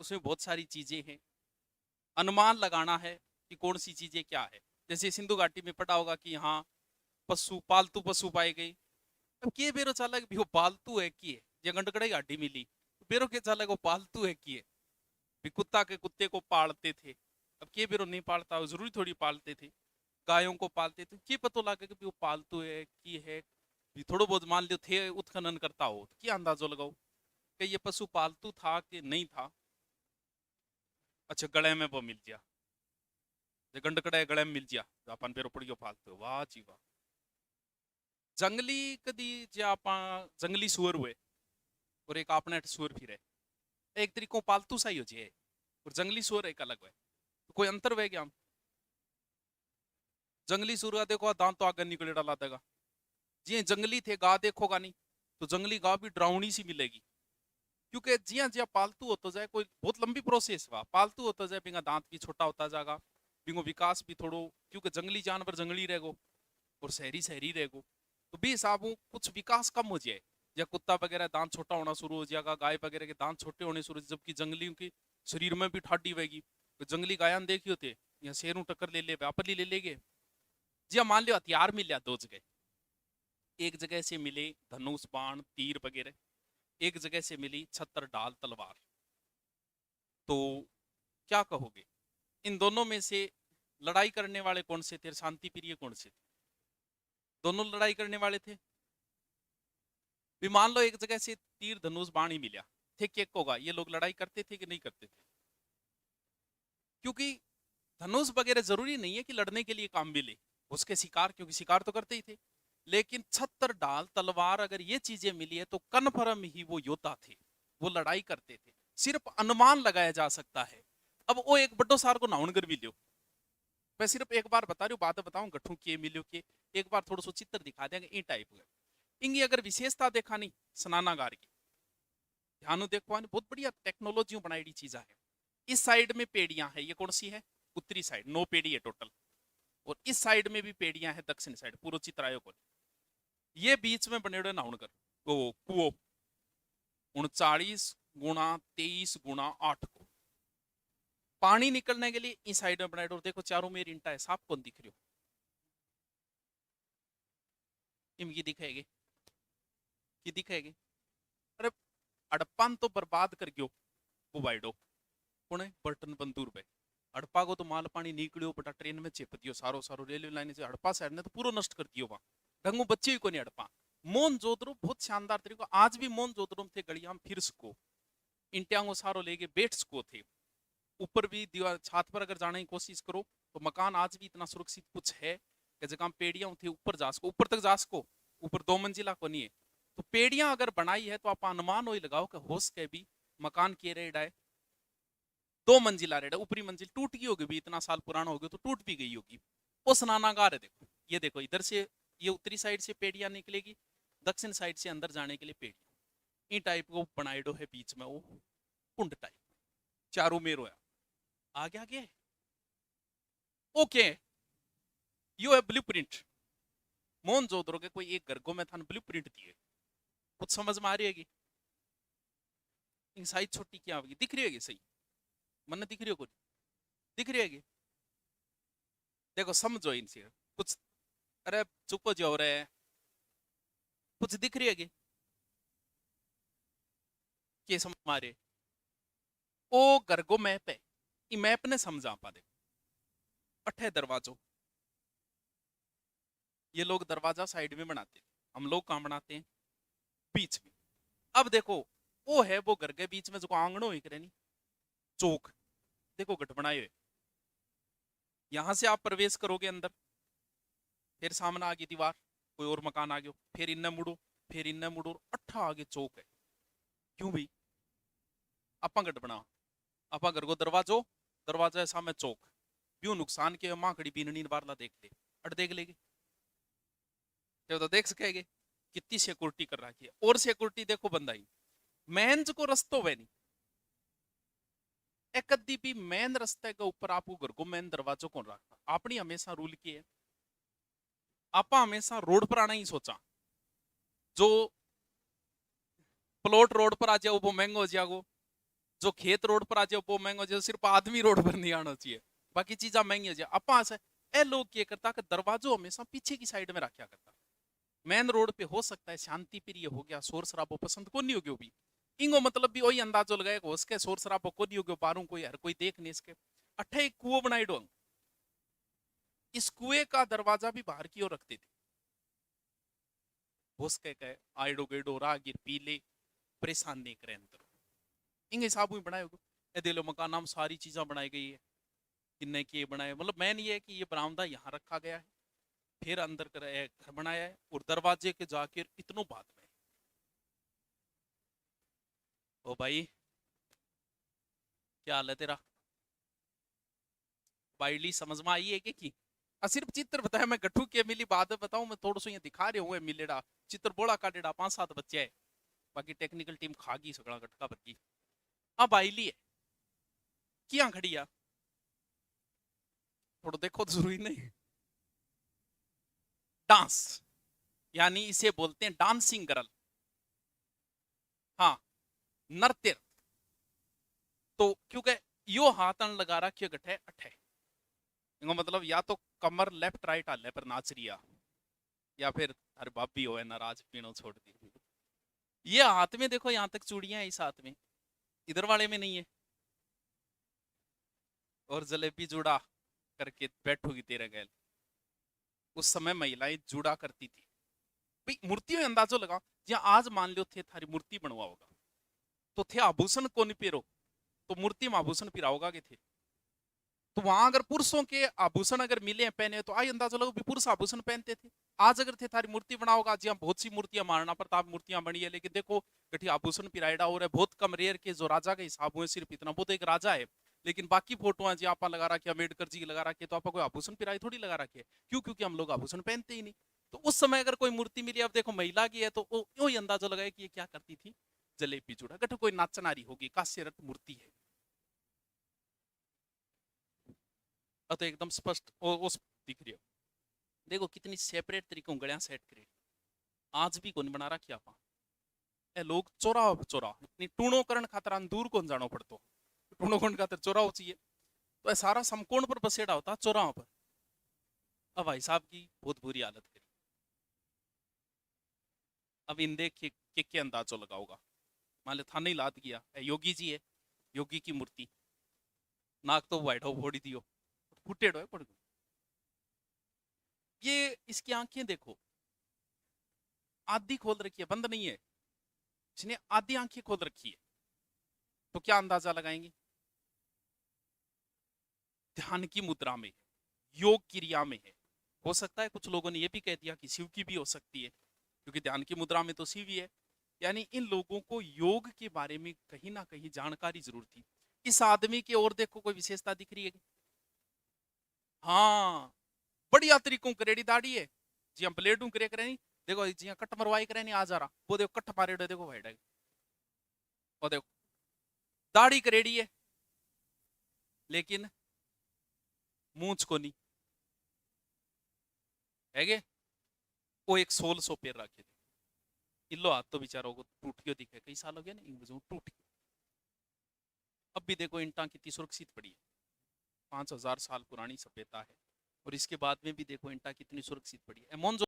उसमें बहुत सारी चीजें हैं, अनुमान लगाना है कि कौन सी चीजें क्या है। जैसे सिंधु घाटी में पढ़ा होगा कि यहाँ पशु पालतू पशु पाए गए। अब के बेरो चालक भी वो पालतू है कि है ये गंडकड़े गाड़ी मिली तो बेरो के चालक वो पालतू है कि है भी कुत्ता के कुत्ते को पालते थे। अब के बेरो नहीं पालता, जरूरी थोड़ी पालते थे, गायों को पालते थे, क्या पता लगे कि वो पालतू है कि है। भी थोड़ा बहुत मान लियो थे उत्खनन करता हो तो क्या अंदाजा लगाओ कि ये पशु पालतू था कि नहीं था। अच्छा गले में वो मिल गया, जे गंडकड़ा गले में मिल गया तो अपन बेरो पड़ियो फालतू, वाह जी वाह। जंगली कदी जे आप जंगली सुअर हुए और एक आपने सुअर फिरे, एक तरीको पालतू सा ही हो जे, और जंगली सुअर एक अलग है, तो कोई अंतर वे क्या। जंगली सुअर का देखो दांत तो आगे निकले डाला देगा, जी जंगली थे गा देखोगा नहीं तो जंगली गा भी डरावनी सी मिलेगी, क्योंकि जिया जिया पालतू होता जाए कोई बहुत लंबी प्रोसेस हुआ, पालतू होता जाए बिंगा दांत भी छोटा होता जाएगा, बिंगो विकास भी थोड़ो, क्योंकि जंगली जानवर जंगली रहेगो और शहरी शहरी रहेगो, तो भी हिसाब कुछ विकास कम हो जाए। या कुत्ता वगैरह दांत छोटा होना शुरू हो जाएगा, गाय वगैरह के दांत छोटे होने शुरू, जबकि जंगलियों की शरीर में भी ठाडी रहेगी। तो जंगली गायन देखी होते या शेरों टक्कर ले ले व्यापारी ले लेगे। जी मान लियो हथियार मिल लिया दो जगह, एक जगह से मिले धनुष बाण तीर वगैरह, एक जगह से मिली छतर ढाल तलवार, तो क्या कहोगे इन दोनों में से लड़ाई करने वाले कौन से थे, शांति प्रिय कौन से थे। दोनों लड़ाई करने वाले थे। भी मान लो एक जगह से तीर धनुष बाण ही मिला, ठीक एक होगा, ये लोग लड़ाई करते थे कि नहीं करते थे। क्योंकि धनुष वगैरह जरूरी नहीं है कि लड़ने के लिए काम मिले, उसके शिकार, क्योंकि शिकार तो करते ही थे। लेकिन छत्तर डाल तलवार अगर ये चीजें मिली है तो कन्फर्म ही वो योद्धा थे, वो लड़ाई करते थे। सिर्फ अनुमान लगाया जा सकता है। अब वो एक बड्डो सार को नाउन कर भी लियो, मैं सिर्फ एक बार बता रही हूँ, बात बताऊं गठू के मिलियो के, एक बार थोड़ा सा चित्र दिखा देंगे ई टाइप का। इंगी अगर विशेषता देखा नहीं स्नानागार की, ध्यान देखो बहुत बढ़िया टेक्नोलॉजी बनाई चीजा है। इस साइड में पेड़ियां है, ये कौन सी है, उत्तरी साइड, 9 पेड़ी है टोटल, और इस साइड में भी पेड़ियां है दक्षिण साइड, पूर्व चित्रायो को। ये बीच में बने नाउनगर वो कुओ 39 × 23 × 8 को पानी निकलने के लिए इस साइड में बनाए। और देखो चारों में इंटा है, साफ कौन दिख रही हो, इनकी दिखेगी कि दिखेगी। अरे अड़प्पा तो बर्बाद कर गयो वो बाइडो कौन है, बर्तन बंदूर पे हड़प्पा को तो माल पानी निकलियो बटा ट्रेन में चेप दियो सारो सारो रेलवे लाइन से, हड़प्पा शहर ने तो पूरा नष्ट कर दियो वहां, ढंगू बच्चे ही को नहीं हड़प्पा। मोन जोधरो बहुत शानदार तरीका, आज भी मोन जोधरो थे गड़िया फिर सको, इंटियांगो सारो लेके बैठ सको थे। ऊपर भी दीवार छत पर अगर जाने की कोशिश करो तो मकान आज भी इतना सुरक्षित कुछ है कि जगह पेड़ियां थे ऊपर जा सको, ऊपर तक जा सको, ऊपर 2 मंजिला को नहीं है। तो पेड़ियां अगर बनाई है तो आप अनुमान वही लगाओ कि हो सके भी मकान के रेड आए 2 मंजिला रेड, ऊपरी मंजिल टूट गई होगी भी, इतना साल पुराना हो गया तो टूट भी गई होगी। वो स्नानागार है, देखो ये देखो इधर से ये उत्तरी साइड से पेड़ियां निकलेगी, दक्षिण साइड से अंदर जाने के लिए पेड़ियां, इन टाइप को बनाइडो है बीच में वो कुंड टाइप, चारों में रोया आगे आगे। ओके यू है ब्लू प्रिंट, मोहन जोधरो के कोई एक घर को मैं था ब्लू प्रिंट दिए, कुछ समझ में आ रही है, साइज छोटी क्या होगी, दिख रही है सही, मन दिख रही हो, दिख रही है, देखो समझो इनसे कुछ। अरे चुप जो हो रहे हैं, कुछ दिख रही है कि समझ मारे ओ घर को मैप है, ये मैप ने समझा पा दे। अठे दरवाजो, ये लोग दरवाजा साइड में बनाते, हम लोग कहां बनाते हैं, बीच में। अब देखो वो है वो घर के बीच में जो आंगणो एक नहीं चौक, देखो गठ बनाए हुए, यहां से आप प्रवेश करोगे अंदर, फिर सामने आ गई दीवार, कोई और मकान आ गयो, फिर इन्ने मुड़ो, फिर इन्ने मुड़ो, अट्ठा आगे चौक है। क्यों भाई आपा गठ बना, आपा घर को दरवाजो, दरवाजा है सामने चौक, क्यों नुकसान के मां खड़ी बीननी बारला देख ले, अट देख लेगे तो देख सकेगे कितनी सिक्योरिटी कर रखी है। और सिक्योरिटी देखो बंदाई मेन को रस्तो वे नहीं, एक कदी भी मेन रस्ते के ऊपर आपको घर को मेन दरवाजो कौन रखता, आपने हमेशा रूल किए, आपा हमेशा रोड पर आना ही सोचा, जो प्लॉट रोड पर आ जाओ वो महंगो हो जाओ, जो खेत रोड पर आ जाए वो महंगा हो जाए, सिर्फ आदमी रोड पर नहीं आना चाहिए, बाकी चीजा महंगी हो जाए। अपा से ए लोग क्या करता कि दरवाजो हमेशा पीछे की साइड में रखा करता। मेन रोड पे हो सकता है शांति प्रिय हो गया, शोर शराबो पसंद को नहीं हो गयो भी, इंगो मतलब भी वही अंदाजो लगाएगा उसके शोर शराबो को नहीं हो गयो, बारू कोई हर कोई देख नहीं इसके। अठे एक कुओं बनाई डो, इस कुएं का दरवाजा भी बाहर की ओर रखते थे। भोस कह आइडो गेडो रागिर पीले परेशान नहीं करे अंदर, इंगे हिसाब में बनाए होगा। ए दिलो मकान नाम सारी चीजें बनाई गई है, किन्ने के बनाए, मतलब मैन ये है कि ये बरामदा यहाँ रखा गया है, फिर अंदर कर घर बनाया है, और दरवाजे के जाके इतनों बाद में। ओ भाई क्या हाल है तेरा, बाइली समझ में आई है कि सिर्फ चित्र बताया मैं गठू के मिली बाद में बताऊं, मैं थोड़ा सा ये दिखा रहे हुए मिलेड़ा चित्र बोला काटेड़ा 5-7 बच्चे है, बाकी टेक्निकल टीम खागी सगड़ा गटका बच्ची। अब आईली है क्या खड़ी है, थोड़ा देखो तो जरूरी नहीं। डांस, यानी इसे बोलते हैं डांसिंग गर्ल, हाँ नृत्य। तो क्योंकि यो हाथन लगा रखियो गठे अठे, इनको मतलब या तो कमर लेफ्ट राइट हाले पर नाच रिया, या फिर अरे भाभी हो है नाराज पीनो छोड़ दी। ये हाथ में देखो यहाँ तक चूड़ियां है, इस हाथ में, इधर वाले में नहीं है, और जलेबी जुड़ा करके बैठोगी तेरे गैल। उस समय महिलाएं जुड़ा करती थी भाई, मूर्ति में अंदाजो लगाओ, या आज मान लो थे थारी मूर्ति बनवा होगा तो थे आभूषण को नहीं पेरो, तो मूर्ति में आभूषण पिराओगा के थे, तो वहां अगर पुरुषों के आभूषण अगर मिले पहने तो आई अंदाजा लगो पुरुष आभूषण पहनते थे। आज अगर थे थारी मूर्ति बनाओगा, जी हाँ बहुत सी मूर्तियां महाराणा प्रताप मूर्तियां बनी है, लेकिन देखो गठी आभूषण पिराइडा और है, बहुत कम रेयर के जो राजा के हिसाब हुए सिर्फ इतना, वो तो एक राजा है, लेकिन बाकी फोटो जी आप लगा रखी, अम्बेडकर जी की लगा रखी, तो आप कोई आभूषण पिराई थोड़ी लगा रखी है, क्यों, क्योंकि हम लोग आभूषण पहनते ही नहीं। तो उस समय अगर कोई मूर्ति मिली, अब देखो महिला की है तो यो ही अंदाजा लगाए कि ये क्या करती थी, जलेबी चूड़ा, गठ कोई नाचनारी होगी, काश्यरत मूर्ति है। तो एकदम स्पष्ट उस दिख रही है, देखो कितनी सेपरेट तरीकों गड़िया सेट करी, आज भी कौन बना रखी आप ए लोग चोरा चोरा इतनी टूणो करण खातर दूर कौन जानो पड़तो, टूणो करण खातर चोराव चाहिए, तो सारा समकोण पर बसेड़ा होता चोराव पर। अब भाई साहब की बहुत बुरी हालत करी, अब इन देख के अंदाजो लगाओगा, मान लो थाने ही लाद गया योगी जी है, योगी की मूर्ति, नाक तो वाइट हो फोड़ी दियो, फुटेड़ो है पड़ गई। ये इसकी आंखें देखो, आधी खोल रखी है, बंद नहीं है, इसने आधी आंखें खोल रखी है, तो क्या अंदाजा लगाएंगे, ध्यान की मुद्रा में है, योग क्रिया में है। हो सकता है कुछ लोगों ने यह भी कह दिया कि शिव की भी हो सकती है, क्योंकि ध्यान की मुद्रा में तो शिव ही है। यानी इन लोगों को योग के बारे में कहीं ना कहीं जानकारी जरूर थी। इस आदमी की ओर देखो कोई विशेषता दिख रही है, हाँ बढ़िया तरीकों करेड़ी दाढ़ी है, जी हम ब्लेडू करे करे नहीं, देखो जी कट मरवाई करे नहीं आ जा रहा, वो देखो कट मारे देखो भाई, और देखो दाढ़ी करेड़ी है, लेकिन मूंछ को नहीं है, वो एक सोल सो पेर रखे थे, इल्लो हाथ तो बेचारों को टूट गयो दिखे, कई साल हो गया ना इन वजहों टूट गया। अब भी देखो इंटा कितनी सुरक्षित पड़ी है, 5,000 साल पुरानी सभ्यता है, और इसके बाद में भी देखो इंटा कितनी सुरक्षित पड़ी है।